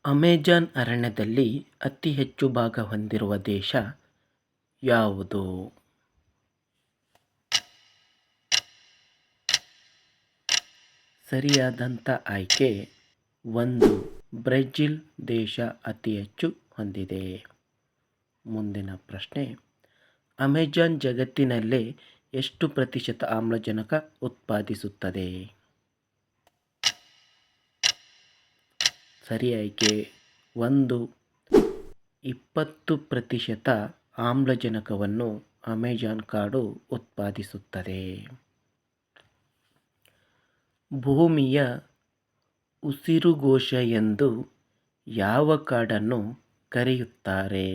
Amazon ಅರಣ್ಯದಲ್ಲಿ ಅತಿ ಹೆಚ್ಚು ಭಾಗ ಹೊಂದಿರುವ ದೇಶ ಯಾವುದು? ಸರಿಯಾದಂಥ ಆಯ್ಕೆ 1. ಬ್ರೆಜಿಲ್ ದೇಶ ಅತಿ ಹೆಚ್ಚು ಹೊಂದಿದೆ. ಮುಂದಿನ ಪ್ರಶ್ನೆ, ಅಮೆಜಾನ್ ಜಗತ್ತಿನಲ್ಲೇ ಎಷ್ಟು ಪ್ರತಿಶತ ಆಮ್ಲಜನಕ ಉತ್ಪಾದಿಸುತ್ತದೆ? ಸರಿ ಆಯ್ಕೆ 1. 20% ಆಮ್ಲಜನಕವನ್ನು ಅಮೆಜಾನ್ ಕಾಡು ಉತ್ಪಾದಿಸುತ್ತದೆ. ಭೂಮಿಯ ಉಸಿರುಕೋಶ ಎಂದು ಯಾವ ಕಾಡನ್ನು ಕರೆಯುತ್ತಾರೆ?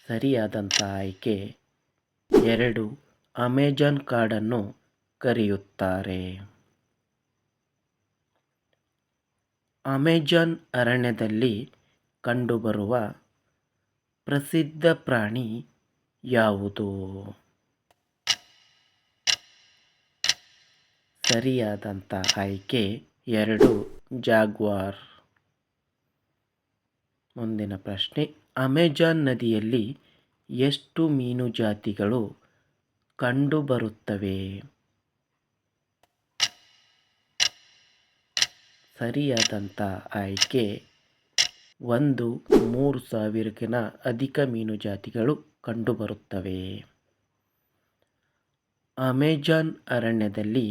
ಸರಿಯಾದಂಥ ಆಯ್ಕೆ 2. ಅಮೆಜಾನ್ ಕಾಡನ್ನು ಕರೆಯುತ್ತಾರೆ. ಅಮೆಜಾನ್ ಅರಣ್ಯದಲ್ಲಿ ಕಂಡುಬರುವ ಪ್ರಸಿದ್ಧ ಪ್ರಾಣಿ ಯಾವುದು? ಸರಿಯಾದಂಥ ಆಯ್ಕೆ 2. ಜಾಗ್ವಾರ್. ಮುಂದಿನ ಪ್ರಶ್ನೆ, ಅಮೆಜಾನ್ ನದಿಯಲ್ಲಿ ಎಷ್ಟು ಮೀನು ಜಾತಿಗಳು ಕಂಡುಬರುತ್ತವೆ? ಸರಿಯಾದಂಥ ಆಯ್ಕೆ 1. 3000ಕ್ಕಿಂತ ಅಧಿಕ ಮೀನು ಜಾತಿಗಳು ಕಂಡುಬರುತ್ತವೆ. ಅಮೆಜಾನ್ ಅರಣ್ಯದಲ್ಲಿ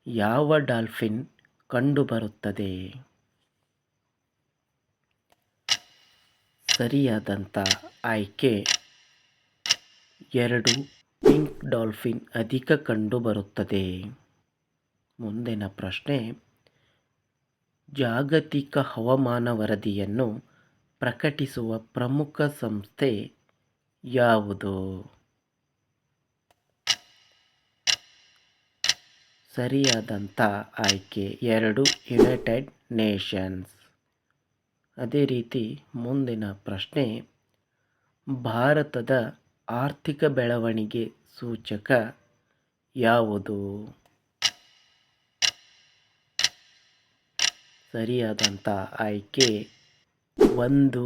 ಯಾವ ಡಾಲ್ಫಿನ್ ಕಂಡುಬರುತ್ತದೆ? ಸರಿಯಾದಂಥ ಆಯ್ಕೆ 2. ಪಿಂಕ್ ಡಾಲ್ಫಿನ್ ಅಧಿಕ ಕಂಡುಬರುತ್ತದೆ. ಮುಂದಿನ ಪ್ರಶ್ನೆ, ಜಾಗತಿಕ ಹವಾಮಾನ ವರದಿಯನ್ನು ಪ್ರಕಟಿಸುವ ಪ್ರಮುಖ ಸಂಸ್ಥೆ ಯಾವುದು? ಸರಿಯಾದಂಥ ಆಯ್ಕೆ 2. United Nations. ಅದೇ ರೀತಿ ಮುಂದಿನ ಪ್ರಶ್ನೆ, ಭಾರತದ ಆರ್ಥಿಕ ಬೆಳವಣಿಗೆ ಸೂಚಕ ಯಾವುದು? ಸರಿಯಾದಂಥ ಆಯ್ಕೆ 1.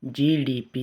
GDP